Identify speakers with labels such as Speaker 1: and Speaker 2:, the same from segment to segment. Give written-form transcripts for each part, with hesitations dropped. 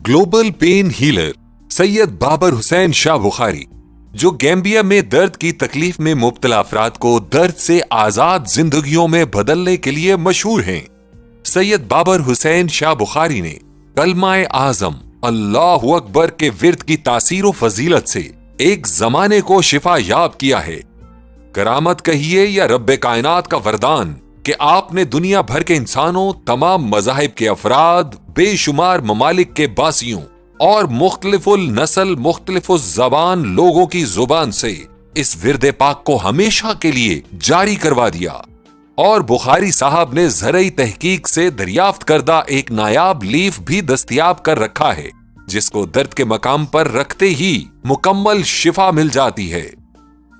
Speaker 1: Global pain healer Syed Babar Hussain Shah Bukhari, जो Gambia में दर्द की तकलीफ में मुब्तला अफराद को दर्द से आजाद जिंदगियों में बदलने के लिए मशहूर हैं। सैयद बाबर हुसैन शाह बुखारी ने कलमाए आजम अल्लाहु अकबर के विर्द की तासीर व फजीलत से एक जमाने को शिफा याब किया है। करामत कहिए या रब्बे कायनात का वरदान कि आपने दुनिया भर के इंसानों, तमाम मज़ाहिब के अफराद, बेशुमार ममालिक के बासियों और मुख्तलिफुल नस्ल, मुख्तलिफुल ज़बान लोगों की जुबान से इस विर्दे पाक को हमेशा के लिए जारी करवा दिया। और बुखारी साहब ने ज़रई तहकीक से दरियाफ्त करदा एक नायाब लीफ भी दस्तयाब कर रखा है, जिसको दर्द के मकाम पर रखते ही मुकम्मल शिफा मिल जाती है।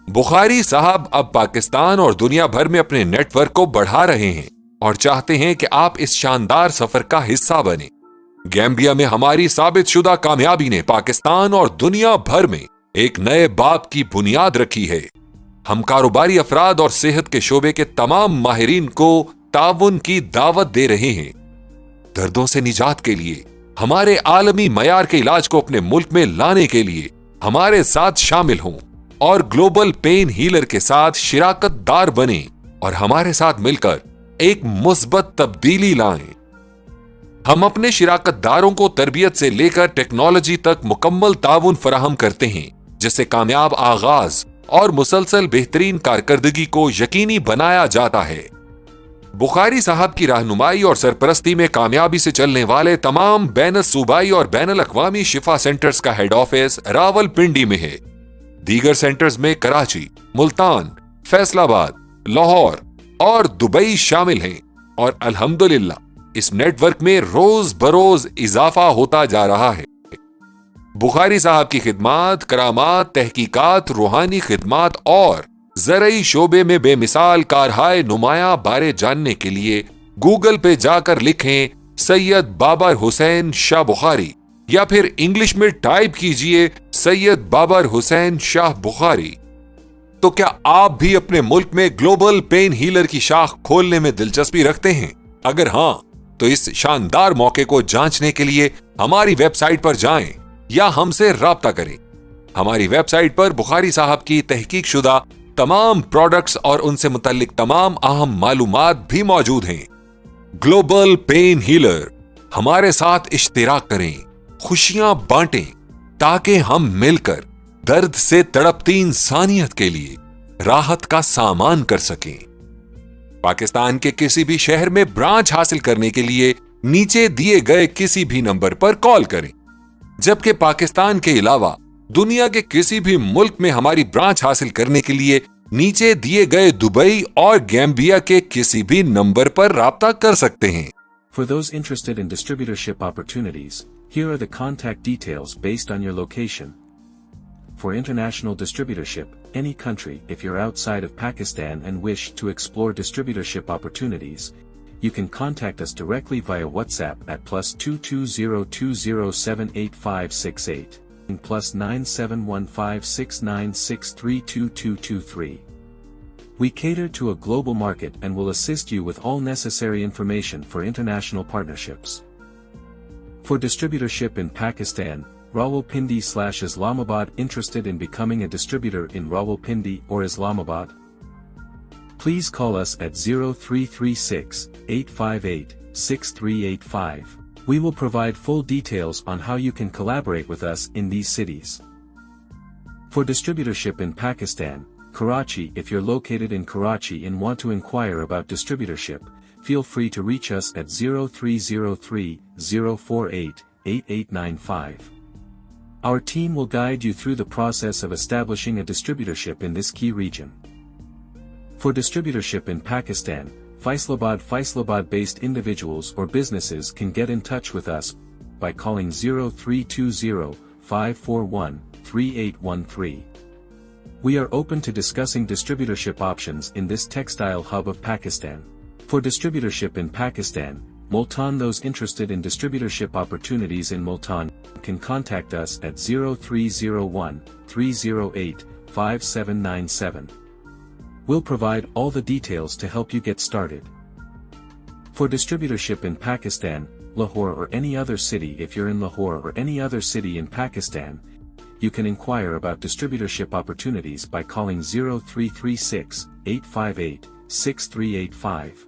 Speaker 1: बुखारी साहब अब पाकिस्तान और दुनिया भर में अपने नेटवर्क को बढ़ा रहे हैं और चाहते हैं कि आप इस शानदार सफर का हिस्सा बने। गैम्बिया में हमारी साबित शुदा कामयाबी ने पाकिस्तान और दुनिया भर में एक नए बाब की बुनियाद रखी है। हम कारोबारी अफराद और सेहत के शोबे के तमाम माहिरीन को ताउन की दावत दे रहे हैं। दर्दों से निजात के लिए हमारे आलमी मयार के इलाज को अपने मुल्क में लाने के लिए हमारे साथ शामिल हों और ग्लोबल पेन हीलर के साथ शिराकतदार बने और हमारे साथ मिलकर एक मुस्बत तब्दीली लाएं। हम अपने शिराकतदारों को तरबियत से लेकर टेक्नोलॉजी तक मुकम्मल ताउन फराहम करते हैं, जिससे कामयाब आगाज और मुसलसल बेहतरीन कारकर्दगी को यकीनी बनाया जाता है। बुखारी साहब की रहनुमाई और सरपरस्ती में कामयाबी से चलने वाले तमाम बैन सूबाई और बैन अल-अक़वामी शिफा सेंटर्स का हेड ऑफिस रावलपिंडी में है। दीगर सेंटर्स में कराची, मुल्तान, फैसलाबाद, लाहौर और दुबई शामिल हैं और अल्हम्दुलिल्लाह इस नेटवर्क में रोज बरोज इजाफा होता जा रहा है। बुखारी साहब की खिदमात, करामात, तहकीकात, रूहानी खिदमात और ज़रई शोबे में बेमिसाल कारहाय नुमाया बारे जानने के लिए गूगल पे जाकर लिखें सैयद बाबर हुसैन शाह बुखारी या फिर इंग्लिश में टाइप कीजिए सैयद बाबर हुसैन शाह बुखारी। तो क्या आप भी अपने मुल्क में ग्लोबल पेन हीलर की शाख खोलने में दिलचस्पी रखते हैं? अगर हां, तो इस शानदार मौके को जांचने के लिए हमारी वेबसाइट पर जाएं या हमसे राब्ता करें। हमारी वेबसाइट पर बुखारी साहब की तहकीक शुदा तमाम प्रोडक्ट्स और उनसे मुतल्लिक तमाम अहम मालूमात भी मौजूद हैं। ग्लोबल पेन हीलर, हमारे साथ इश्तिराक करें, खुशियां बांटें, ताकि हम मिलकर दर्द से तड़पती इंसानियत के लिए राहत का सामान कर सकें। पाकिस्तान के किसी भी शहर में ब्रांच हासिल करने के लिए नीचे दिए गए किसी भी नंबर पर कॉल करें, जबकि पाकिस्तान के अलावा दुनिया के किसी भी मुल्क में हमारी ब्रांच हासिल करने के लिए नीचे दिए गए दुबई और गैम्बिया के किसी भी नंबर पर राब्ता कर सकते हैं।
Speaker 2: For those interested in distributorship opportunities, here are the contact details based on your location. For international distributorship, any country, if you're outside of Pakistan and wish to explore distributorship opportunities, you can contact us directly via WhatsApp at +22020785568 and +971569632223. We cater to a global market and will assist you with all necessary information for international partnerships. For distributorship in Pakistan, Rawalpindi/Islamabad. Interested in becoming a distributor in Rawalpindi or Islamabad? Please call us at 0336-858-6385. We will provide full details on how you can collaborate with us in these cities. For distributorship in Pakistan, Karachi. If you're located in Karachi and want to inquire about distributorship, feel free to reach us at 0303-048-8895. Our team will guide you through the process of establishing a distributorship in this key region. For distributorship in Pakistan, Faisalabad-based individuals or businesses can get in touch with us by calling 0320-541-3813. We are open to discussing distributorship options in this textile hub of Pakistan. For distributorship in Pakistan, Multan. Those interested in distributorship opportunities in Multan can contact us at 0301-308-5797. We'll provide all the details to help you get started. For distributorship in Pakistan, Lahore or any other city. If you're in Lahore or any other city in Pakistan, you can inquire about distributorship opportunities by calling 0336 858 6385.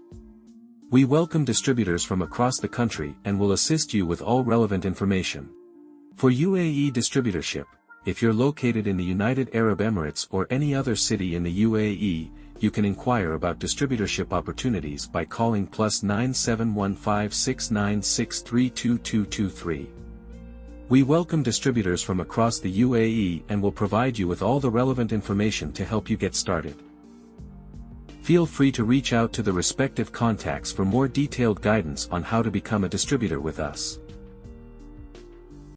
Speaker 2: We welcome distributors from across the country and will assist you with all relevant information. For UAE distributorship, if you're located in the United Arab Emirates or any other city in the UAE, you can inquire about distributorship opportunities by calling +971569632223. We welcome distributors from across the UAE and will provide you with all the relevant information to help you get started. Feel free to reach out to the respective contacts for more detailed guidance on how to become a distributor with us.